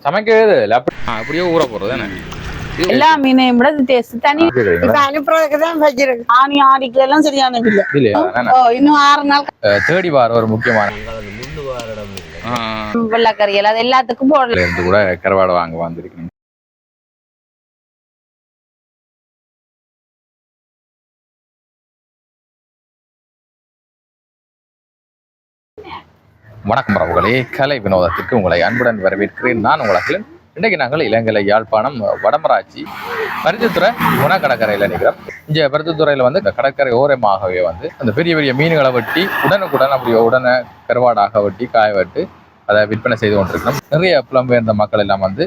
சமைக்கவே இல்லை அப்படியே ஊற போறது தானே எல்லா மீனையும் விட டேஸ்ட் தனி. அனுப்புறதுக்கு தான் வச்சிருக்கு. ஆணி ஆடிக்கு எல்லாம் சரியான பில்ல இல்லையா? இன்னும் 6 நாள் தேடி வார ஒரு முக்கியமான வெள்ளக்கறியல் அது எல்லாத்துக்கும் போடல இருந்து கூட கருவாடை வாங்க வந்திருக்கீங்க. வணக்கம் பிரபுகளே, கலை வினோதத்திற்கு உங்களை அன்புடன் வரவேற்கிறேன். நான் உங்கள் இன்றைக்கு நாங்கள் இலங்கை யாழ்ப்பாணம் வடமராட்சி பருத்தித்துறை கடற்கரையில் நிற்கிறோம். இங்கே பருத்தித்துறையில் வந்து இந்த கடற்கரை ஓரமாகவே வந்து அந்த பெரிய பெரிய மீன்களை வெட்டி உடனுக்குடன் அப்படியே உடனே கருவாடாக வெட்டி காய வெட்டு அதை விற்பனை செய்து கொண்டிருக்கிறோம். நிறைய புலம்பெயர்ந்த மக்கள் எல்லாம் வந்து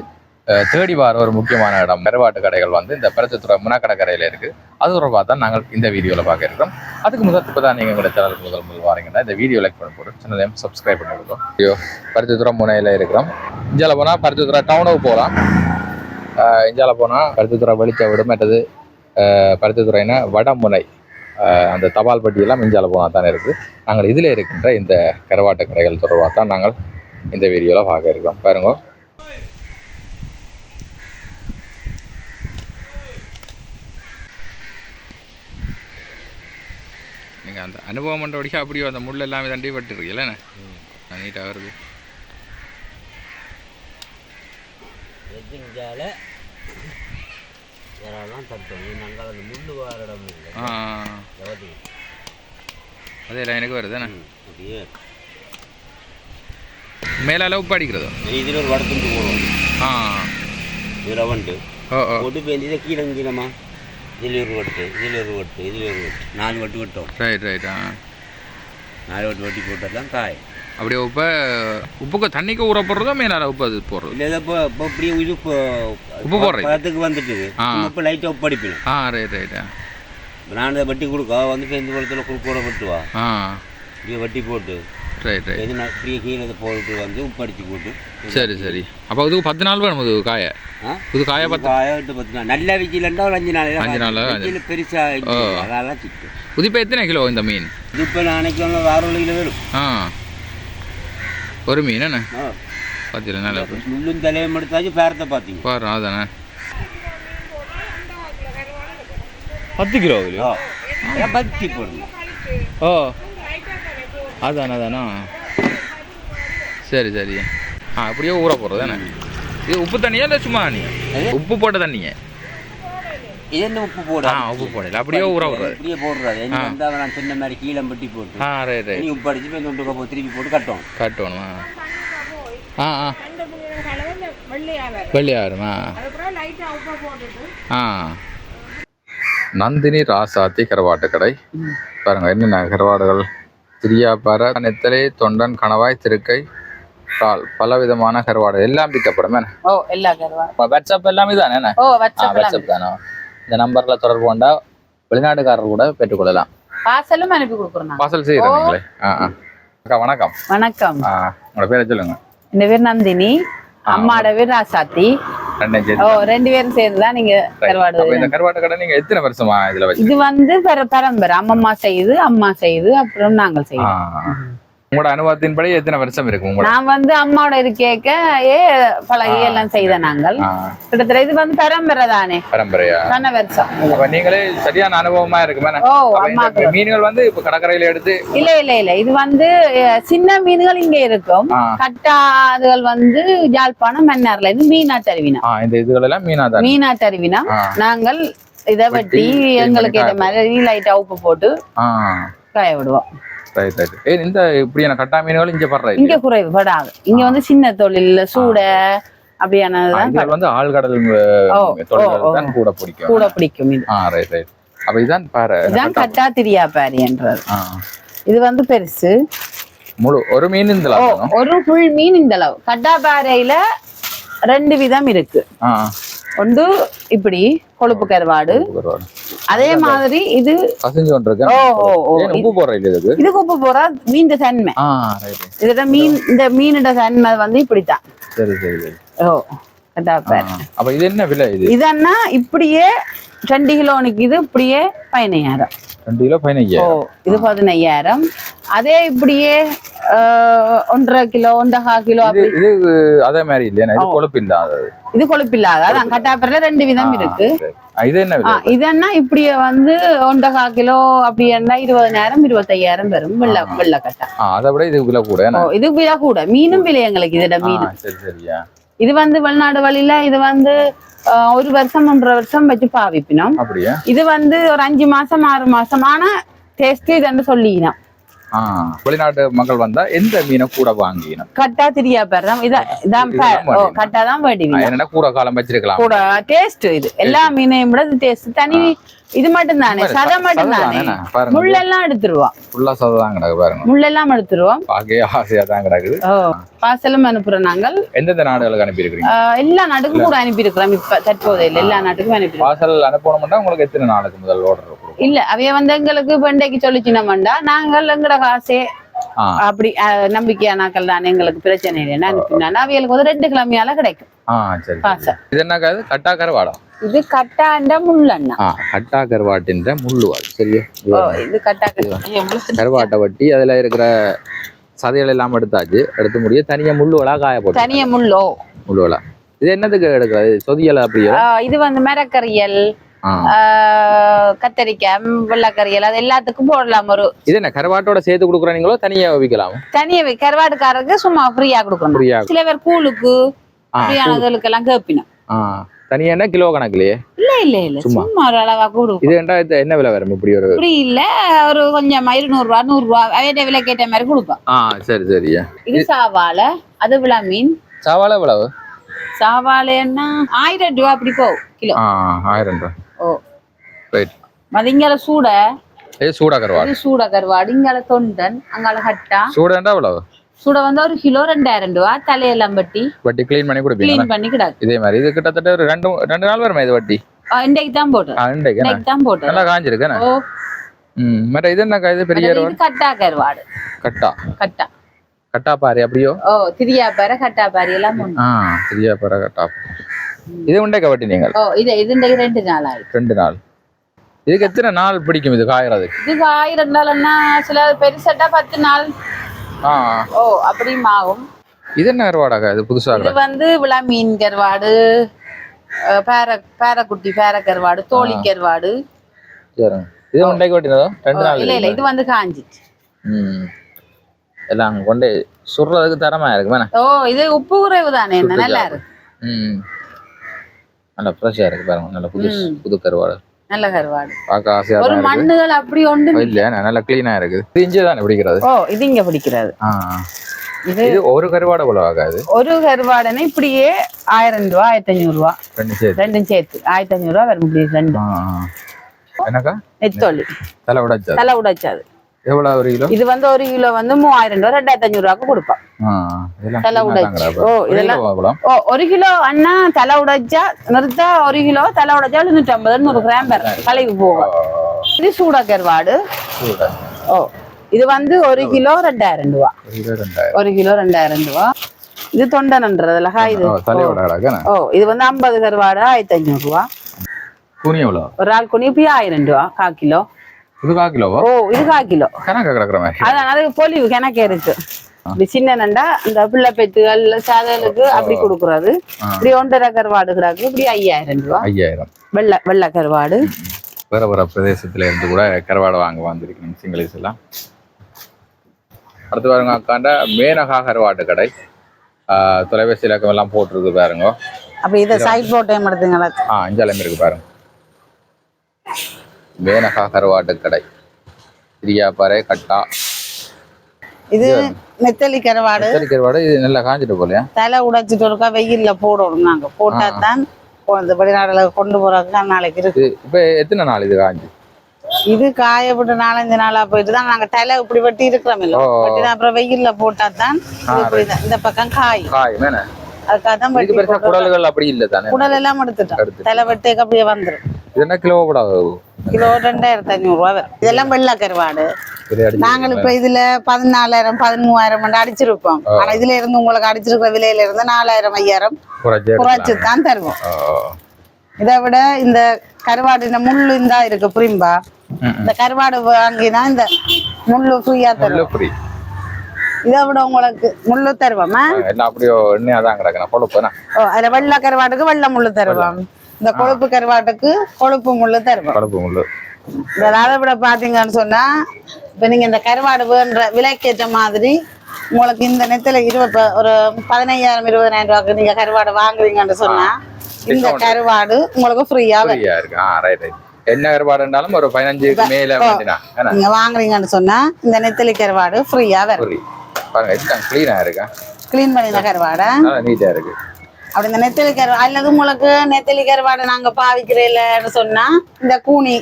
தேடி வார ஒரு முக்கியமான இடம் கருவாட்டு கடைகள் வந்து இந்த பருத்தித்துறை கடற்கரையில் இருக்குது. அது தொடர்பாக தான் நாங்கள் இந்த வீடியோவில் பார்க்க இருக்கிறோம். அதுக்கு இப்போ தான் நீங்கள் எங்களோட சேனலுக்கு முதல் வாரீங்கன்னா இந்த வீடியோ லைக் பண்ண போகிறோம், சேனலையும் சப்ஸ்கிரைப் பண்ணிருக்கோம். ஐயோ, பருத்தித்துறை முனையில் இருக்கிறோம். இஞ்சால போனால் பருத்தித்துறை டவுனுக்கு போகலாம். இஞ்சால போனால் பருத்தித்துறை வெளிச்ச விடு மற்றது பருத்தித்துறைனா வடமுனை அந்த தபால் பட்டியெல்லாம் இஞ்சால போனால் தான் இருக்குது. நாங்கள் இதில் இருக்கின்ற இந்த கருவாட்டு கடைகள் தொடர்பாக தான் நாங்கள் இந்த வீடியோவில் பார்க்க இருக்கிறோம். பாருங்க, நீங்கள் அந்த அனுபவம் பண்ணுறபடியா அப்படியோ அந்த முள் எல்லாமே தண்டி பட்டுருக்கீங்களே நீட்டாக வருது. அதே எனக்கு வருதுண்ணே மேலால உப்பு அடிக்கிறதோ இதில் ஒரு வடத்துண்டு போடுவோம். இதில் வந்துட்டு போட்டு பேருந்து கீழங்கீழமா இதில் ஒரு வட்டு, இதில் ஒரு வட்டு, இதில் ஒரு வட்டு, 4 வட்டு வெட்டோம். ரைட். 4 வட்டு வெட்டி போட்டால் தான் காய். அப்படியே உப்புக்கு தண்ணிக்கு ஊற போடுறதோ மேலால உப்பு அது போடுறது இல்லை? இப்போ அப்படியே உப்பு போடுறது பதத்துக்கு வந்துட்டு இப்போ லைட்டாக உப்பு அடிப்பேன். ரைட். நான் அதை வட்டி கொடுக்க வந்து பேருந்து குளத்தில் குறுக்கோட வெட்டுவா. இப்படியே வட்டி போட்டு ரைட் இப்படியே கீழே போட்டு வந்து உப்பு அடிச்சு போட்டு. சரி. அப்போ இதுக்கு 10 நாள் வேணும் இது காய? இது காய 10 நாள். நல்ல வீச்சிலண்டா ஒரு 5 நாள் பெருசா அதெல்லாம் சிக்கு. புதுப்பா எத்தனை கிலோ இந்த மீன்? இது இப்போ நாளைக்கு 6 கிலோ வரும் ஒரு மீன் என்ன 10 நாள் முள்ளும் தலையும் எடுத்தாச்சு பேரத்தை பார்த்தீங்க பாரு. அதானே 10 கிலோ பத்தி போடணும். அதானா சரி. அப்படியே ஊற போடுறது தானே? இது உப்பு தண்ணியா இல்லை சும்மா நீ உப்பு போட்ட தண்ணியே? இது என்ன உப்பு போட? உப்பு போடல, அப்படியே ஊற விடுறது. அப்படியே போடுறது. நான் சொன்ன மாதிரி கீழே பட்டி போட்டு ரைட் உப்பு அடிச்சு திருப்பி போட்டு கட்டணும். வெள்ளையாருமா? நந்தினி ராசாத்தி கருவாட்டு கடை. பாருங்க என்னென்ன கருவாடுகள்: திரியாப்பாறை, நெத்தலை, தொண்டன், கணவாய், திருக்கை, கால், பல விதமான கருவாடு எல்லாம் விற்கப்படும். எல்லா கருவாடு வாட்ஸ்அப் எல்லாமே தானே? வாட்ஸ்அப் தானே? இந்த நம்பர்ல தொடர்பு கொண்டா வெளிநாட்டுக்காரர் கூட பெற்றுக்கொள்ளலாம். பார்சலும் அனுப்பி கொடுக்குறோம். பார்சல் செய்யறீங்களே? வணக்கம். உங்களோட பேரை சொல்லுங்க. இந்த பேர் நந்தினி, அம்மாவோட பேர் ராசாத்தி. 2 பேரும் சேர்ந்துதான் நீங்க கருவாடு. இந்த கருவாட்டு கடை நீங்க எத்தனை வருஷமா இதுல வச்சு? இது வந்து பரம்பரை அம்மா செய்யுது அப்புறம் நாங்கள் செய்யறோம். உங்களோட அனுபவத்தின்படி எத்தனை வருஷம் இருக்கு? நான் வந்து அம்மாவோட இருக்கேக்க பழகி எல்லாம் செய்த நாங்கள் கிட்டத்தட்ட இது வந்து பரம்பரை தானே. பரம்பரையா? வருஷம். நீங்களே சரியான அனுபவமா இருக்கு. மீன்கள் வந்து இப்ப கடற்கரையில எடுத்து இல்ல இது வந்து சின்ன மீன்கள் இங்க இருக்கும். கட்டாதுகள் வந்து யாழ்ப்பாணம் மன்னார்ல இருந்து மீனா தருவினா. இந்த இதுகள் எல்லாம் மீனா தருவினா நாங்கள் இதை வெட்டி எங்களுக்கு ஏற்ற மாதிரி லைட்டா உப்பு போட்டு காய விடுவோம். இந்த இப்படியான கட்டா மீன்கள் இங்க குறைவு படாது. இங்க வந்து சின்ன தொழில் சூட அப்படியானது வந்து ஆழ்கடல் கூட பிடிக்கும். அப்ப இதுதான் பாரு, இதுதான் கட்டா திரியா பாரி என்றது. இது வந்து பெருசு முழு ஒரு மீன் இந்த ஒரு ஃபுல் மீன் இந்த அளவு. கட்டா பாறையில 2 விதம் இருக்கு. ஒன்று இப்படி கொழுப்பு கருவாடு, அதே மாதிரி இது இதுக்கு உப்பு போற மீன் தன்மை. இதோட இந்த மீனோட தன்மை வந்து இப்படித்தான். இது என்ன விலை? இதன்னா இப்படியே 2 கிலோ நிக்குது, இப்படியே 15,000. 2 கிலோ 15,000. இது 15,000. அதே இப்படியே 1.5 கிலோ 1.5 கிலோ அப்படி. இது அதே மாதிரி இல்லையா? இது கொழுப்பு இல்லாதது. இது கொழுப்பு இல்லாத அதான் கட்டாப்பரில் 2 விதம் இருக்கு. இது என்ன விலை? இதென்னா இப்படியே வந்து 1.5 கிலோ அப்படி என்ன 20,000 25,000 வரும். வெள்ளை கட்டா. அதை விட இது விலை கூட. இது விலை கூட. மீனும் விலை எங்களுக்கு இதோட மீன். சரி சரியா. இது வந்து வெளிநாடு வழியில இது வந்து 1 வருஷம் 1.5 வருஷம் வச்சு பாவிப்பினோம். அப்படியா? இது வந்து ஒரு 5 மாசம் 6 மாசமான டேஸ்ட் இதுன்னு சொல்லினோம். வெளிநாட்டு மக்கள் வந்தா எந்த மீனை கூட வாங்கினோம்? கட்டா திரியா பேரம் இதான் கட்டா தான் வேண்டிங்க. என்னன்னா கூட காலம் வச்சிருக்கலாம். கூட டேஸ்ட் இது எல்லா மீனையும் விட டேஸ்ட் தனி. இது மட்டும் தானே சதை மட்டும் தானே. முள்ளெல்லாம் எடுத்துருவோம். ஃபுல்லா சதை தான் கிடக்கு பாருங்க. முள்ளெல்லாம் எடுத்துருவோம். பாக்கே ஆசையா தான் கிடக்குது. பார்சலும் அனுப்புறோம் நாங்கள். எந்தெந்த நாடுகளுக்கு அனுப்பி இருக்கீங்க? எல்லா நாட்டுக்கும் கூட அனுப்பி இருக்கிறோம். இப்ப தற்போதையில் எல்லா நாட்டுக்கும் அனுப்பி. பார்சல் அனுப்பணும்னா உங்களுக்கு எத்தனை நாளுக்கு முதல் ஆர்டர்? இல்ல அவைய வந்து எங்களுக்கு பெண்டைக்கு சொல்லிச்சுனோம்டா நாங்கள் எங்கட காசே அப்படி நம்பிக்கையானாக்கள் தானே எங்களுக்கு பிரச்சனை இல்லை. அனுப்பினா அவைகளுக்கு வந்து 2 கிழமையால கிடைக்கும். இது என்ன கட்டா கருவாடா? இது கட்டாண்ட முள்ளண்ணா. கட்டா கருவாட்டின் முள்ளுவாள். சரியா? இது கட்டா கருவாட்டை வட்டி அதுல இருக்கிற சதைகள் எல்லாம் எடுத்தாச்சு. எடுத்து முடிய தனியா முள்ளுவலா காய போட்டு. தனியா முள்ளுவலா. இது என்னதுக்கு எடுக்கிறது? சொதியல் அப்படியா? இது வந்து மரக்கறியல், கத்தரிக்காய், வெள்ளக்கறியல் அது எல்லாத்துக்கும் போடலாம். ஒரு இது என்ன கருவாட்டோட சேர்த்து கொடுக்குறீங்களோ தனியா விற்கலாம்? தனியா கருவாட்டுக்காரருக்கு சும்மா ஃப்ரீயா கொடுக்கணும். சில பேர் கூழுக்கு ஃப்ரீயானதுக்கெல்லாம் கேப்பினோம். தனியா என்ன கிலோ கணக்குலயே? இல்ல சும்மா ஒரு அளவா கொடுக்கும். இது என்ன விலை வரும்? இப்படி ஒரு இப்படி இல்ல ஒரு கொஞ்சம் 200 ரூபா 100 ரூபா அவைய விலை கேட்ட மாதிரி கொடுப்போம். சரி சரியா. இது சாவாலை. அது விழா மீன். சாவாலை எவ்வளவு? சாவாலைன்னா 1000 ரூபா அப்படி போகும் கிலோ. 1000 ரூபா. ரைட். மதிங்கால சூட. சூடா கருவாடு. சூடா கருவாடு. இங்கால தொண்டன் அங்கால கட்டா. சூடண்டா எவ்வளவு? சூட வந்து 1 கிலோ 2000 ரூபா. தலையெல்லாம் வட்டி க்ளீன் பண்ணி கொடுப்பீங்க? க்ளீன் பண்ணி கிடாது. இதே மாதிரி இது கிட்டத்தட்ட ஒரு 2 நாள் வருமா இது வட்டி? இன்றைக்கு தான் போட்டு. இன்றைக்கு தான் போட்டு. நல்லா காஞ்சிருக்கேன். மற்ற இது என்ன இது பெரிய கட்டா கருவாடு. கட்டா கட்டா பாரு அப்படியோ? திரியா பாரு கட்டா பாரு எல்லாம் திரியா பாரு கட்டா. இது உண்டைக்க வட்டி நீங்கள்? இது இன்றைக்கு 2 நாள் ஆயிடுச்சு. 2 நாள். இதுக்கு எத்தனை நாள் பிடிக்கும் இது காயறது? இது காய 2 நாள்னா சில பெருசட்டா 10 நாள். அப்படியும் ஆகும். இது என்ன கருவாடாக? இது புதுசா? இது வந்து விழா மீன் கருவாடு, பேரக்குட்டி பேர கருவாடு, தோழி கருவாடு. இது உண்டைக்கு வட்டினதோ? 2 நாள். இல்ல இது வந்து காஞ்சிச்சு. எல்லாம் கொண்டு சுடுறதுக்கு தரமா இருக்கு. இது உப்பு குறைவு தானே. நல்லா இருக்கு. நல்ல ஃப்ரெஷ்ஷா இருக்கு பாருங்க. நல்ல புது கருவாடு. நல்ல கருவாடு. பார்க்க ஆசையா ஒரு மண்ணுகள் அப்படி ஒன்று இல்ல. நல்ல க்ளீனா இருக்குது. இது இங்கே தானே பிடிக்கிறது? இது இங்க பிடிக்கிறது. இது ஒரு கருவாடு எவ்வளவு ஆகாது? ஒரு கருவாடுன்னா இப்படியே 1000 ரூபா 1500 ரூபா. ரெண்டும் சேர்த்து 1500 ரூபா வரும். இப்படி 2. என்னக்கா? நெத்தோலி. தலை உடைச்சாது. எவ்வளவு ஒரு கிலோ? இது வந்து 1 கிலோ வந்து 3000 ரூபா 2500 ரூபாய்க்கு கொடுப்பான். தலை உடைச்சு. இதெல்லாம் 1 கிலோ அண்ணா தலை உடைச்சா நிறுத்தா 1 கிலோ தலை உடைச்சா 150 100 கிராம் கலைக்கு போகும். இது சூடா கருவாடு. இது வந்து 1 கிலோ 2000 ரூபா. 1 கிலோ 2000 ரூபா. இது தொண்டனன்றதுல இது இது வந்து 50 கருவாடு 1500 ரூபா. குனி எவ்வளவு? ஒரு ஆள் குனி 1000 ரூபா 1/4 கிலோ. இது 1/4 கிலோவா? இது 1/4 கிலோ. கணக்கு கிடக்குற மாதிரி. அதான் அது பொலிவு கணக்கு இருக்கு. இப்படி சின்ன நண்டா இந்த பிள்ளை பெத்துகள் சாதலுக்கு அப்படி கொடுக்குறது. இப்படி 1.5 கருவாடு கிடக்கு. இப்படி 5000 ரூபா. 5000. வெள்ளை கருவாடு. வேற வேற பிரதேசத்துல இருந்து கூட கருவாடு வாங்க வந்திருக்கீங்க சிங்களீஸ் எல்லாம். அடுத்து பாருங்க அக்காண்ட மேனகா கருவாட்டு கடை. தொலைபேசி இலக்கம் எல்லாம் போட்டிருக்கு பாருங்க. அப்ப இதை சைட் போட்டேன் எடுத்துங்களா? அஞ்சாலம் இருக்கு பாருங்க. மேனகா கருவாட்டு கடை. திரியாப்பாறை கட்டா. இது நெத்தலி கருவாடு. நெத்தலி கருவாடு. இது நல்லா காஞ்சிட்டு போலையா? தலை உடைச்சிட்டு இருக்கா வெயில்ல போடணும். நாங்க போட்டா தான் வெளிநாடுல கொண்டு போறாங்க. நாளைக்கு இருக்கு. இப்ப எத்தனை நாள் இது காஞ்சி? இது காயப்பட்டு 4-5 நாளா போயிட்டு தான் நாங்க தலை இப்படி வெட்டி இருக்கிறோம். இல்ல வெட்டி அப்புறம் வெயில்ல போட்டா தான் இந்த பக்கம் காய். அதுக்காக தான் குடல்கள் அப்படி இல்ல தானே? குடல் எல்லாம் எடுத்துட்டோம். தலை வெட்டுக்கு அப்படியே வந்துடும். இது என்ன கிலோ கூட? கிலோ 2500 ரூபா வரும். இதெல்லாம் வெள்ளை கருவாடு. நாங்கள் இப்ப இதுல 14,000 13,000 அடிச்சிருப்போம். ஆனா இதுல இருந்து உங்களுக்கு அடிச்சிருக்கிற விலையில இருந்து 4,000 5,000 குறைச்சு தான் தருவோம். இதை விட இந்த கருவாடு இந்த முள்ளு இந்த இருக்கு புரியும்பா இந்த கருவாடு வாங்கினா இந்த முள்ளு ஃப்ரீயா தரும் இதை விட உங்களுக்கு முள்ளு தருவோமா என்ன அப்படியோ எண்ணெயாதான் கிடக்கணும் கொழுப்புனா அதுல வெள்ளை கருவாட்டுக்கு வெள்ளை முள்ளு தருவோம் இந்த கொழுப்பு கருவாட்டுக்கு கொழுப்பு முள்ளு தருவோம் கொழுப்பு முள்ளு அதை விட பாத்தீங்கன்னு சொன்னா இப்ப நீங்க இந்த கருவாடு வேண்ட விலைக்கேற்ற மாதிரி உங்களுக்கு இந்த நெத்தில ஒரு 15,000 20,000 ரூபாய்க்கு நீங்க கருவாடு வாங்குறீங்கன்னு சொன்னா இந்த கருவாடு உங்களுக்கு ஃப்ரீயா இருக்கு என்ன கருவாடு இருந்தாலும் ஒரு 15 மேல நீங்க வாங்குறீங்கன்னு சொன்னா இந்த நெத்திலி கருவாடு ஃப்ரீயா வரும் பாருங்க எல்லாம் கிளீனா இருக்கா கிளீன் பண்ணின கருவாடை நீட்டா இருக்கு அப்படி இந்த நெத்திலி கருவாடு அல்லது உங்களுக்கு நெத்திலி கருவாடு நாங்க பாவிக்கிறேன்னு சொன்னா இந்த கூனி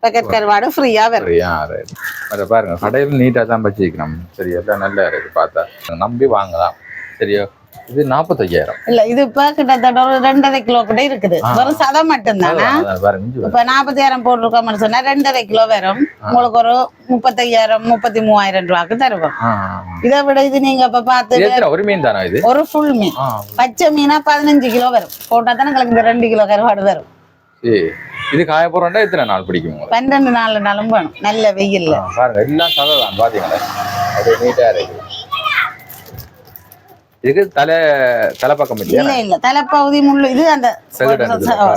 பேக்கெட் கருவாடு ஃப்ரீயா வரும் அதை பாருங்க கடையில் நீட்டா தான் வச்சிருக்கணும் சரி எல்லாம் நல்லா இருக்கு பார்த்தா நம்பி வாங்கலாம் சரியா இது 45,000 இல்ல இது இப்ப கிட்டத்தட்ட ஒரு 2.5 கிலோ கிட்ட இருக்குது வெறும் சதம் மட்டும்தானே இப்ப 40,000 போட்டிருக்கோம்னு சொன்னா 2.5 கிலோ வரும் உங்களுக்கு ஒரு 35,000 33,000 ரூபாய்க்கு தருவோம் இதை விட இது நீங்க இப்ப பாத்து ஒரு மீன் தானே இது ஒரு ஃபுல் மீன் பச்சை மீனா 15 கிலோ வரும் போட்டா தானே உங்களுக்கு இந்த 2 கிலோ கருவாடு வரும் இது காய போறோம்னா எத்தனை நாள் பிடிக்கும் 12 நாளும் வேணும் நல்ல வெயில்ல பாருங்க எல்லாம் சதம் பாத்தீங்களா அப்படியே நீட்டா இருக்கு இதுக்கு தலைப்பக்கம் இல்ல தலைப்பகுதி முள்ளு இது அந்த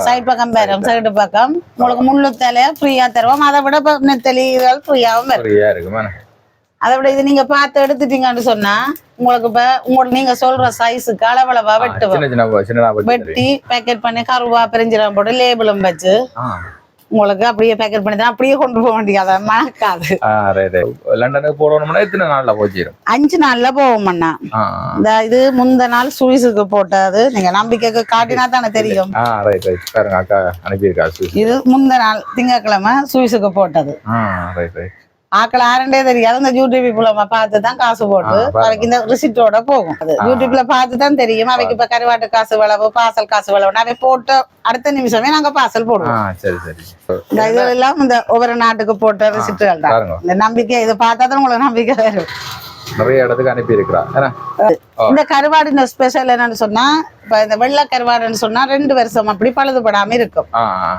சைடு பக்கம் பேரும் சைடு பக்கம் உங்களுக்கு முள்ளு தலைய ஃப்ரீயா தருவோம் அதை விட நெத்தலி இதெல்லாம் ஃப்ரீயாவும் இருக்கு அதை விட இது நீங்க பார்த்து எடுத்துட்டீங்கன்னு சொன்னா உங்களுக்கு இப்ப உங்களுக்கு நீங்க சொல்ற சைஸுக்கு அளவளவா வெட்டி பேக்கெட் பண்ணி கருவா பெருஞ்சிரம் போட்டு லேபிளும் வச்சு உங்களுக்கு அப்படியே பேக்கெட் பண்ணி தான் அப்படியே கொண்டு போக வேண்டியது மணக்காது லண்டனுக்கு போறோம்னா எத்தனை நாள்ல போச்சிரும் 5 நாள்ல போவோம்ண்ணா இந்த இது முந்த நாள் சுவிஸுக்கு போட்டது நீங்க நம்பிக்கைக்கு காட்டினா தானே தெரியும் இது முந்த நாள் திங்கட்கிழமை சுவிஸுக்கு போட்டது ஆக்கள் ஆரண்டே தெரியாது இந்த யூடியூப் மூலமா பார்த்துதான் காசு போட்டு அவைக்கு இந்த ரிசிப்டோட போகும் அது யூடியூப்ல பார்த்துதான் தெரியும் அவைக்கு இப்ப கருவாட்டு காசு வளவு பாசல் காசு வளவு அவை போட்டு அடுத்த நிமிஷமே நாங்க பாசல் போடுவோம் இதெல்லாம் இந்த ஒவ்வொரு நாட்டுக்கு போட்ட ரிசிப்டுகள் தான் இந்த நம்பிக்கை இதை பார்த்தா தான் உங்களுக்கு நம்பிக்கை வரும் நிறைய இடத்துக்கு அனுப்பி இருக்கிறான் இந்த கருவாடு இந்த ஸ்பெஷல் என்னன்னு சொன்னா இப்ப இந்த வெள்ளை கருவாடுன்னு சொன்னா 2 வருஷம் அப்படி பழுதுபடாம இருக்கும்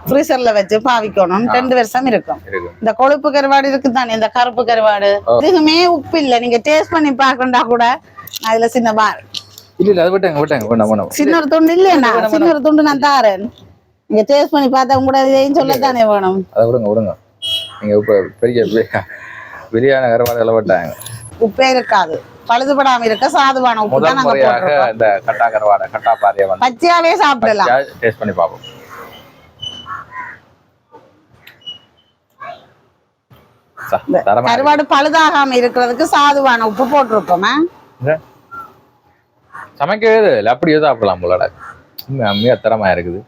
ஃப்ரீசர்ல வச்சு பாவிக்கணும் 2 வருஷம் இருக்கும் இந்த கொழுப்பு கருவாடு இருக்கு தானே இந்த கருப்பு கருவாடு இதுக்குமே உப்பு இல்ல நீங்க டேஸ்ட் பண்ணி பாக்கண்டா கூட அதுல சின்ன பார் இல்ல அது விட்டாங்க சின்ன ஒரு துண்டு இல்லையா சின்ன ஒரு துண்டு நான் தாரேன் நீங்க டேஸ்ட் பண்ணி பார்த்தா கூட இதையும் சொல்லத்தானே வேணும் அதை விடுங்க நீங்க இப்ப பெரிய பிரியாணி கருவாடு விட்டாங்க உப்பே இருக்காது பழுதுபடாம இருக்க சாதுவான உப்பு தான் நாங்க போட்டுருக்கோம் இந்த கட்டா கருவாடை கட்டா பாறையை வந்து பச்சையாவே சாப்பிடலாம் டேஸ்ட் பண்ணி பாப்போம் கருவாடு பழுதாகாம இருக்கிறதுக்கு சாதுவான உப்பு போட்டிருக்கோமா சமைக்கவே இல்லை அப்படியே சாப்பிடலாம் போலடா மிக தரமா இருக்குது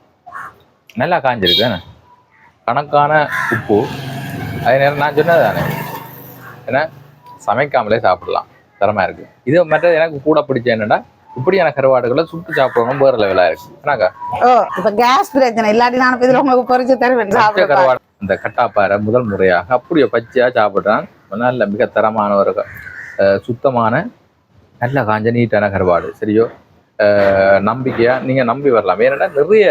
நல்லா காஞ்சிருக்கு தானே கணக்கான உப்பு அதே நேரம் நான் சொன்னது தானே ஏன்னா சமைக்காமலே சாப்பிடலாம் தரமா இருக்கு இது மற்ற எனக்கு கூட பிடிச்ச என்னன்னா இப்படியான கருவாடுகளை சுட்டு சாப்பிடணும் வேற லெவலா இருக்கு என்னக்கா இப்ப கேஸ் பிரச்சனை இல்லாட்டி நான் இதுல உங்களுக்கு பொரிச்சு தருவேன் கருவாடு இந்த கட்டாப்பாறை முதல் முறையாக அப்படியே பச்சையா சாப்பிடுறான் நல்ல மிக தரமான ஒரு சுத்தமான நல்ல காஞ்ச நீட்டான கருவாடு சரியோ நம்பிக்கையா நீங்க நம்பி வரலாம் ஏன்னா நிறைய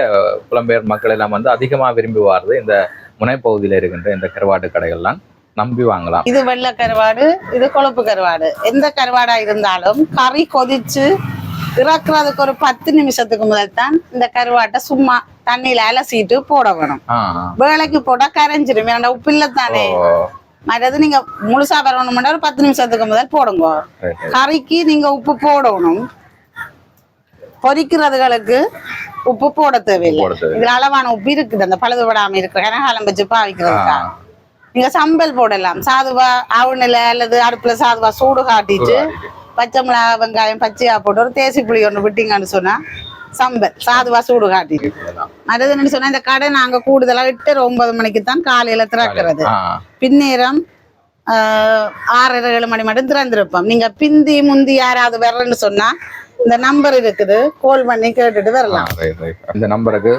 புலம்பெயர் மக்கள் எல்லாம் வந்து அதிகமா விரும்பி வாருது இந்த முனைப்பகுதியில இருக்கின்ற இந்த கருவாடு கடைகள்லாம் நம்பி வாங்கலாம் இது வெள்ளை கருவாடு இது கொழுப்பு கருவாடு எந்த கருவாடா இருந்தாலும் கறி கொதிச்சு இறக்குறதுக்கு ஒரு 10 நிமிஷத்துக்கு முதல் தான் இந்த கருவாட்டை சும்மா தண்ணியில அலசிட்டு போட வேணும் வேலைக்கு போட்டா கரைஞ்சிரும் ஏன்னா உப்பு இல்லத்தானே மற்றது நீங்க முழுசா வரணும்னா ஒரு 10 நிமிஷத்துக்கு முதல் போடுங்க கறிக்கு நீங்க உப்பு போடணும் பொரிக்கிறதுகளுக்கு உப்பு போட தேவையில்லை இதுல அளவான உப்பு இருக்குது அந்த பழுதுபடாம இருக்கிற கனகாலம் வச்சு பாவிக்கிறதுக்காக நீங்க சம்பல் போடலாம் சாதுவா ஆவுனில அல்லது அடுப்புல சாதுவா சூடு காட்டிட்டு பச்சை மிளகா வெங்காயம் பச்சையா போட்டு ஒரு தேசி புளி ஒண்ணு விட்டீங்கன்னு சொன்னா சம்பல் சாதுவா சூடு காட்டிட்டு மற்றது என்ன சொன்னா இந்த கடை நாங்க கூடுதலா 8 9 மணிக்கு தான் காலையில திறக்கிறது பின்னேரம் 6 7 மணி மட்டும் திறந்திருப்போம் நீங்க பிந்தி முந்தி யாராவது வரலன்னு சொன்னா இந்த நம்பர் இருக்குது கால் பண்ணி கேட்டுட்டு வரலாம் இந்த நம்பருக்கு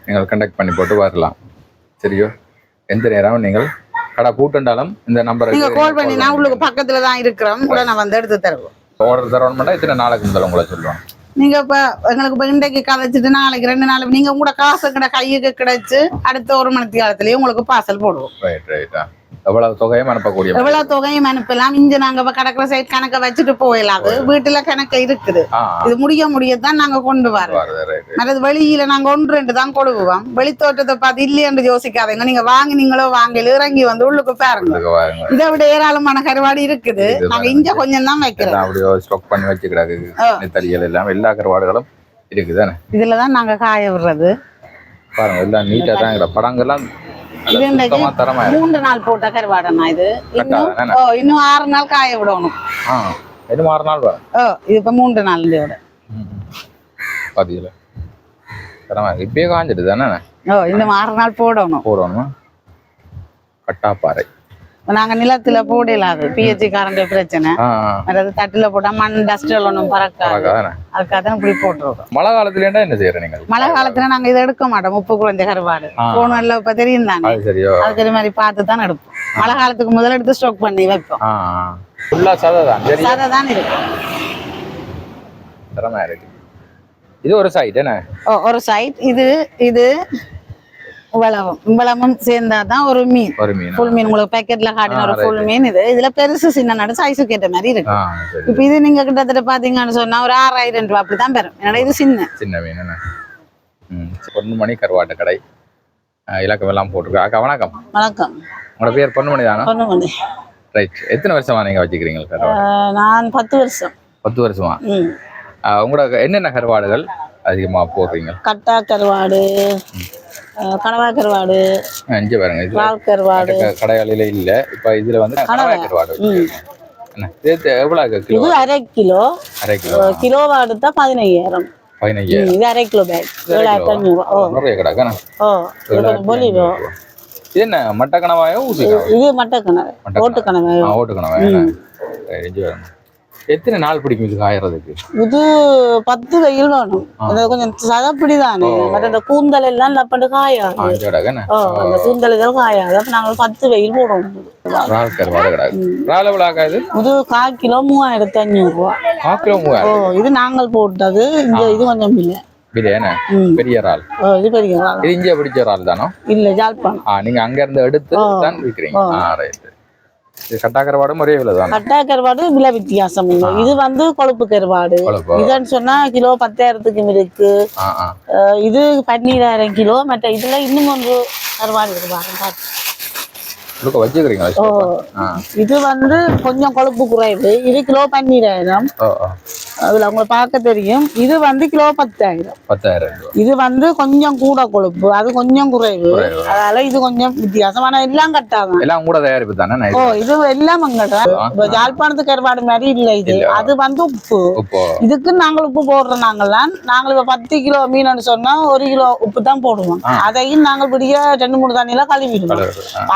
நீங்கள் கண்டக்ட் பண்ணி போட்டு வரலாம் சரியோ எந்த நேரம் நீங்கள் கடை கூட்டுண்டாலும் இந்த நம்பருக்கு நீங்க கால் பண்ணி நான் உங்களுக்கு பக்கத்துல தான் இருக்கிறோம் கூட நான் வந்து எடுத்து தருவோம் ஆர்டர் தரணும்னா இத்தனை நாளைக்கு முதல்ல உங்களை சொல்லுவாங்க நீங்க இப்ப எங்களுக்கு இப்ப இன்றைக்கு கதைச்சிட்டு நாளைக்கு 2 நாள் நீங்க உங்களோட காசு கையுக்கு கிடைச்சு அடுத்த 1 மணி காலத்திலயே உங்களுக்கு பார்சல் போடுவோம். எவ்வளவு தொகையும் அனுப்பக்கூடிய எவ்வளவு தொகையும் அனுப்பலாம். இங்க நாங்க இப்ப கடற்கரை சைட் கணக்க வச்சுட்டு போயிடலாம். வீட்டுல கணக்கு இருக்குது. இது முடியத்தான் நாங்க கொண்டு வரோம். மற்றது வெளியில நாங்க 1-2 தான் கொடுவோம். வெளித்தோட்டத்தை பார்த்து இல்லையென்று யோசிக்காதீங்க. நீங்க வாங்கினீங்களோ வாங்கல இறங்கி வந்து உள்ளுக்கு பாருங்க. இதை விட ஏராளமான கருவாடு இருக்குது. நாங்க இங்க கொஞ்சம் தான் வைக்கிறோம். ஸ்டாக் பண்ணி வச்சுக்கிறாங்க. எல்லாம் எல்லா கருவாடுகளும் இருக்குதானே. இதுலதான் நாங்க காய விடுறது. பாருங்க எல்லாம் நீட்டா தான் படங்கள்லாம். இது 3 நாள் போட்ட கருவாடனா இது. இன்னும் 6 நாள் காய விடணும். இன்னும் 6 நாள் வரும். இது இப்ப 3 நாள் பாத்தீங்களா இப்பயே காஞ்சிட்டு தானே. இன்னும் 6 நாள் போடணும். கட்டாப்பாறை நாங்க நிலத்துல போடலாது. பிஹெச்சி காரண்ட பிரச்சனை. தட்டுல போட்டா மண் டஸ்ட் ஒன்றும் பறக்காது. அதுக்காக தான் இப்படி போட்டுருக்கோம். மழை காலத்துல என்ன செய்யறோம் நீங்க? மழை காலத்துல நாங்க இதை எடுக்க மாட்டோம். உப்பு குழந்தை கருவாடு போனல இப்ப தெரியும் தானே. அதுக்கு மாதிரி பார்த்து தான் எடுப்போம். மழை காலத்துக்கு முதல்ல எடுத்து ஸ்டாக் பண்ணி வைப்போம். சதைதான் இருக்கும். இது ஒரு சைட் என்ன? ஒரு சைட். இது இவ்வளவும் சேர்ந்தாதான் ஒரு மீன். ஃபுல் மீன் உங்களுக்கு பேக்கெட்ல காட்டின ஒரு ஃபுல் மீன். இதுல பெருசு சின்ன நடு சைஸுக்கு ஏற்ற மாதிரி இருக்கு. இப்ப இது நீங்க கிட்டத்தட்ட பாத்தீங்கன்னு சொன்னா ஒரு 6000 ரூபாய் அப்படிதான் பெறும். என்னடா இது சின்ன மீன். பொன்னுமணி கருவாட்டு கடை இலக்கம் எல்லாம் போட்டிருக்கு. வணக்கம். வணக்கம். உங்களோட பேர் பொன்னுமணி தானே? பொன்னுமணி. ரைட். எத்தனை வருஷமா நீங்க வச்சுக்கிறீங்க? நான் 10 வருஷம். 10 வருஷமா? உங்களோட என்னென்ன கருவாடுகள் அதிகமா போடுறீங்க? கட்டா கருவாடு, கனவா கருவாடு, இங்க பாருங்க. இது கருவாடு கடைகளில இல்ல. இப்ப இதுல வந்து கனவா கருவாடு. இது எவ்வளவு கிலோ? இது 1/2 கிலோ. 1/2 கிலோ. கிலோவா எடுத்தா 15000. 15000. இது 1/2 கிலோ பேக் 7500. நிறைய கிடக்கா? பொலிவோ. இது என்ன மட்ட கனவாயோ ஊசி? இது மட்ட கனவை. ஓட்டு கனவை. ஓட்டு கனவை. எத்தனை நாள் பிடிக்கும் இது காயறதுக்கு? இது 10 வெயில் வேணும். அது கொஞ்சம் சதப்பிடிதானே. மற்ற இந்த கூந்தல் எல்லாம் லப்பண்டு காயாது. அந்த கூந்தல் எல்லாம் காயாது. அப்ப நாங்க 10 வெயில் போடணும். இது 1/4 கிலோ 3500 ரூபாய். 1/4 கிலோ 3000. இது நாங்கள் போட்டது. இது கொஞ்சம் இல்லை. பெரிய இறால். இது பெரிய இறால். இது இங்க பிடிச்ச இறால் தானோ? இல்ல ஜாழ்ப்பாணம். நீங்க அங்க இருந்து எடுத்து தான் விக்கிறீங்க. கட்டா கருவாடும் ஒரே விலை தான். கட்டா கருவாடு விலை வித்தியாசம். இது வந்து கொழுப்பு கருவாடு. இதுன்னு சொன்னா கிலோ 10,000க்கு இருக்கு. இது 12000 கிலோ. மற்ற இதுல இன்னும் ஒரு கருவாடு இருக்கு பாருங்க. இது வந்து கொஞ்சம் கொழுப்பு குறைவு. இது கிலோ 12000. அதுல அவங்க பார்க்க தெரியும். இது வந்து கிலோ 10,000. இது வந்து கொஞ்சம் கூட கொழுப்பு, அது கொஞ்சம் குறைவு. அதனால இது கொஞ்சம் வித்தியாசமான எல்லாம் கட்டாதான். எல்லாம் கூட தயாரிப்பு தானே? இது எல்லாம் யாழ்ப்பாணத்து கருவாடு மாதிரி இல்ல. இது அது வந்து உப்பு. இதுக்கு நாங்கள் உப்பு போடுறோம். நாங்கள் இப்ப 10 கிலோ மீன் சொன்னா 1 கிலோ உப்பு தான் போடுவோம். அதையும் நாங்கள் பிடிக்க 2-3 தண்ணியில கழுவிடுவோம்.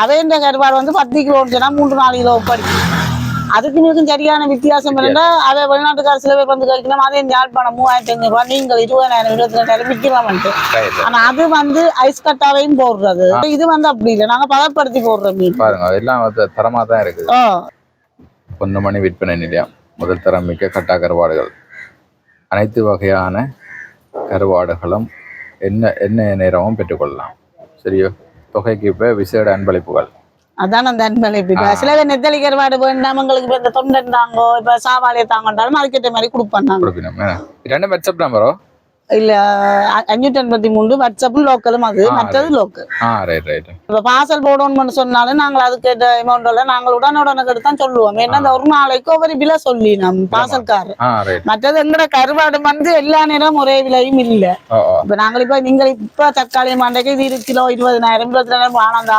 அதே இந்த கருவாடு வந்து 10 கிலோ சொன்னா 3-4 கிலோ உப்பு அடிக்கும். அதுக்கு நீக்கும் சரியான வித்தியாசம் என்னன்னா, அதை வெளிநாட்டுக்கார சில பேர் வந்து கேட்கணும். அதே யாழ்ப்பாணம் 3500 ரூபாய், நீங்கள் 20,000 22,000 விற்கலாம்ட்டு. ஆனா அது வந்து ஐஸ் கட்டாவையும் போடுறது. இது வந்து அப்படி இல்லை. நாங்க பதப்படுத்தி போடுறோம் மீன். பாருங்க எல்லாம் தரமா தான் இருக்குது. பொன்னுமணி விற்பனை நிலையம். முதல் தரம் மிக்க கட்டா கருவாடுகள். அனைத்து வகையான கருவாடுகளும் என்ன நேரமும் பெற்றுக்கொள்ளலாம். சரியோ? தொகைக்கு இப்ப விசேட அன்பளிப்புகள். அதான் அந்த அன்பளிப்பு. சில பேர் நெத்தலி கருவாடு வேண்டாம் எங்களுக்கு இப்ப இந்த தொண்டன் தாங்கோ, இப்ப சாவாளியை தாங்கன்றாலும் அதுக்கேற்ற மாதிரி கொடுப்பாங்க. இல்ல 583 வாட்ஸ்அப்பும் லோக்கலும். அது மற்றது லோக்கல். இப்ப பார்சல் போடணும்னு சொன்னாலும் நாங்கள் அதுக்கேற்ற அமௌண்ட் எல்லாம் நாங்கள் உடனே தான் சொல்லுவோம். ஏன்னா அந்த ஒரு நாளைக்கு ஒவ்வொரு விலை சொல்லி நம்ம பார்சல்காரர். மற்றது எங்களோட கருவாடு வந்து எல்லா நேரம் ஒரே விலையும் இல்ல. இப்ப நாங்கள் இப்ப தக்காளி மாண்டைக்கு இது கிலோ 20,000 22,000. ஆனா அந்த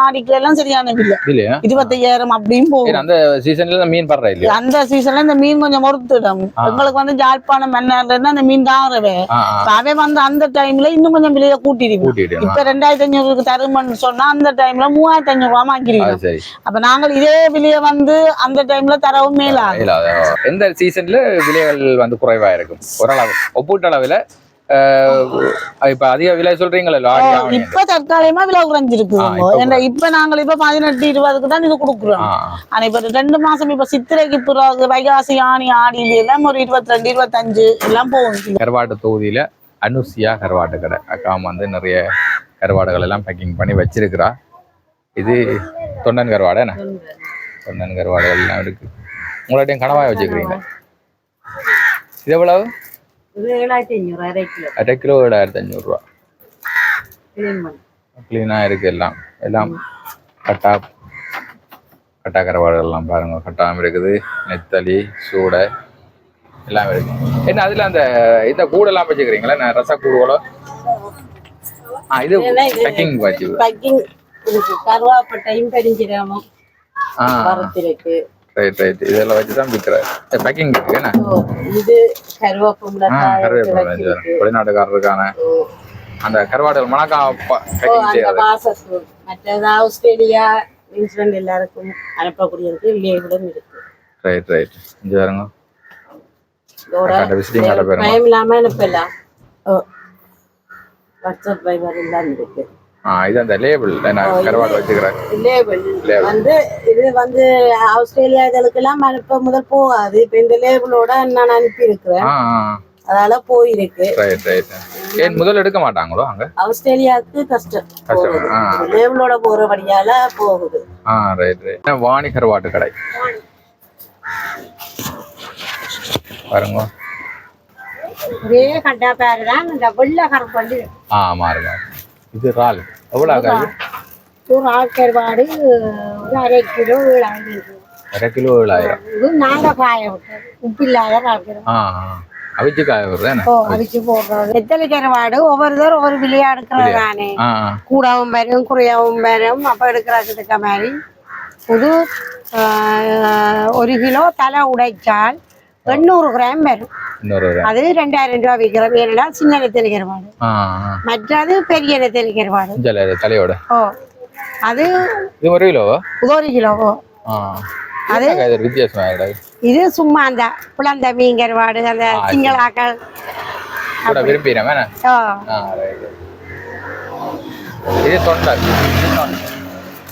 ஆடிக்கு எல்லாம் சரியான விலை 25,000 அப்படியும் போகும். அந்த சீசன்ல மீன் படுற இல்ல. அந்த சீசன்ல இந்த மீன் கொஞ்சம் ஒருத்திடும். எங்களுக்கு வந்து யாழ்ப்பாணம் மன்னார்ல அந்த மீன் தாங்கவே அவை வந்து அந்த டைம்ல இன்னும் கொஞ்சம் விலையை கூட்டிடுவோம். இப்ப 2,500 தருமன்னு சொன்னா அந்த டைம்ல 3,500 ரூபாய் ஆக்கிடுவோம். அப்ப நாங்கள் இதே விலையை வந்து அந்த டைம்ல தரவும் மேலாகும். எந்த சீசன்ல விலைகள் வந்து குறைவா இருக்கும்? ஓரளவு ஒப்பீட்டு அளவுல இப்ப அதிக விலை சொல்றீங்களா ஆடி ஆவணி இப்ப தற்காலிகமா விலை குறைஞ்சிருக்கு இப்ப நாங்கள் இப்ப 18-20 தான் இது கொடுக்குறோம். ஆனா இப்ப 2 மாசம் இப்ப சித்திரைக்கு பிறகு வைகாசி ஆணி ஆடியில எல்லாம் ஒரு 22-25 எல்லாம் போகும். கருவாட்டு தொகுதியில அனுசியா கருவாட்டு கடை அக்கா வந்து நிறைய கருவாடுகள் எல்லாம் பேக்கிங் பண்ணி வச்சிருக்கிறா. இது தொண்டன் கருவாடு என்ன தொண்டன் கருவாடுகள் எல்லாம் இருக்கு. உங்கள்ட்ட கனவாய் வச்சுக்கிறீங்க. இது எவ்வளவு? 7,500 அரை கிலோ 7,500 ரூபா. கிளீனா இருக்கு எல்லாம் எல்லாம் கட்டா கட்டா கருவாடுகள் எல்லாம் பாருங்க. கட்டாம இருக்குது. நெத்தலி சூடை எல்லாம் இருக்கு. என்ன அதுல அந்த இந்த கூடெல்லாம் வச்சுக்கிறீங்களா? நான் ரச கூடுகளோ இது பேக்கிங் வச்சு கருவாப்பட்டையும் பெருஞ்சீரகமும் வரத்திருக்கு. ரைட் ரைட் இதெல்லாம் வச்சு தான் விற்கிறேன். பேக்கிங் இருக்கு என்ன இது கருவேப்பிலை வெளிநாட்டுக்காரருக்கான அந்த கருவாடுகள் மணக்கா பேக்கிங் செய்யறது. மற்றது ஆஸ்திரேலியா நியூசிலாந்து எல்லாருக்கும் அனுப்பக்கூடியதுக்கு லேபிளும் இருக்கு. ரைட் ரைட் இங்க பாருங்க. பயம் இல்லாம அனுப்பலாம். வாட்ஸ்அப் வைபர் எல்லாம் இருக்கு. இது அந்த லேபிள் நான் கருவாடு வச்சுக்கிறேன். லேபிள் வந்து இது வந்து ஆஸ்திரேலியா இதெல்லாம் அனுப்ப முதல் போகாது. இப்ப இந்த லேபிளோட நான் அனுப்பி இருக்கிறேன். அதனால போயிருக்கு. ரைட் ரைட் ஏன் முதல் எடுக்க மாட்டாங்களோ அங்க? ஆஸ்திரேலியாவுக்கு கஷ்டம். லேபிளோட போறபடியால போகுது. ரைட் ரைட் வாணி கருவாட்டு கடை பாருங்க. ஒரே கண்டா பேரு தான் இந்த வெள்ளை கருப்பள்ளி. மாறுங்க. இது இறால் எவ்வளோ ஆகாது? ஒரு ஆள் கருவாடு ஒரு 1/2 கிலோ 7,000. 1/2 கிலோ 7,000. இது நாங்க காய விட்டது உப்பு இல்லாத ஆக்கிறோம். அவிச்சு காய விடுறேன். அவிச்சு போடுறோம். நெத்தலி கருவாடு ஒவ்வொருத்தர் ஒவ்வொரு விலையா எடுக்கிறது தானே. கூடவும் வரும் குறையாவும் வரும். அப்ப எடுக்கிறதுக்கு மாதிரி புது 1 கிலோ தலை உடைச்சால் 800 கிராம் வரும். அது 2,000 ரூபா விற்கிறோம். ஏன்னா சின்ன நெத்தலி கருவாடு. மற்றது பெரிய நெத்தலி கருவாடு தலையோட. அது 1 கிலோவா? 1 கிலோவோ. அது வித்தியாசமா இது சும்மா அந்த புலந்த மீன் கருவாடு அந்த சிங்களாக்கள் விரும்பினேன். இது தொண்டன்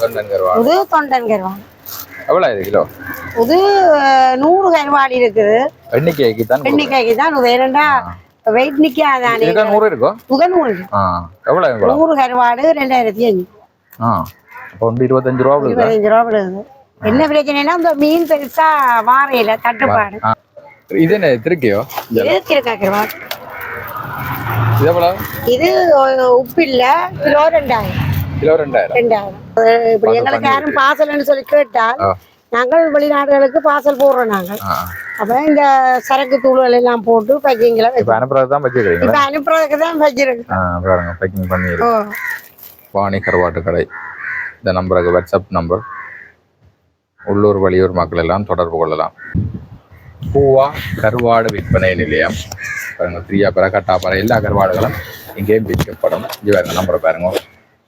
தொண்டன் கருவாடு. இது தொண்டன் கருவாடு. எவ்வளவு இது கிலோ? இது 100 கருவாடு இருக்குது. எண்ணிக்கைக்கு தான் வேறண்டா வெயிட் நிக்காதானே. 100 இருக்கும். 100. எவ்வளவு? 100 கருவாடு 2,500. அப்ப 25 ரூபா. 25 ரூபா விடுது. என்ன பிரச்சனைனா அந்த மீன் பெருசா வாரையில தட்டுப்பாடு. இது என்ன திருக்கையோ? இது திருக்கா கருவாடு. இது எவ்வளவு? இது உப்பு இல்ல கிலோ 2,000. கிலோ 2,000. இப்படி எங்களுக்கு யாரும் பார்சல்னு சொல்லி கேட்டால் நாங்கள் வெளிநாடுகளுக்கு பார்சல் போடுறோம். நாங்கள் அப்ப இந்த சரக்கு தூள்கள் எல்லாம் போட்டு பேக்கிங்ல அனுப்புறதுக்கு தான் வச்சிருக்கோம். வாணி கருவாட்டு கடை இந்த நம்பருக்கு வாட்ஸ்அப் நம்பர். உள்ளூர் வெளியூர் மக்கள் எல்லாம் தொடர்பு கொள்ளலாம். பூவா கருவாடு விற்பனை நிலையம் பாருங்க. திரியாப்பறை கட்டாப்பறை எல்லா கருவாடுகளும் இங்கேயும் விற்கப்படும். இது வேற நம்பரை பாருங்க.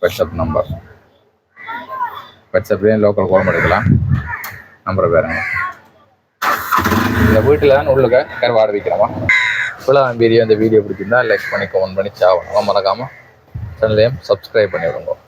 WhatsApp number. வாட்ஸ்அப்லேயும் லோக்கல் கோலம் எடுக்கலாம். நம்பரை பாருங்க. இந்த வீட்டில் தான் உள்ளுக்க கருவாடு விற்கிறோமா. இவ்வளோ வீடியோ இந்த வீடியோ பிடிச்சிருந்தா லைக் பண்ணி கமெண்ட் பண்ணி சாவணும். மறக்காமல் சேனலையும் சப்ஸ்கிரைப் பண்ணி விடுங்க.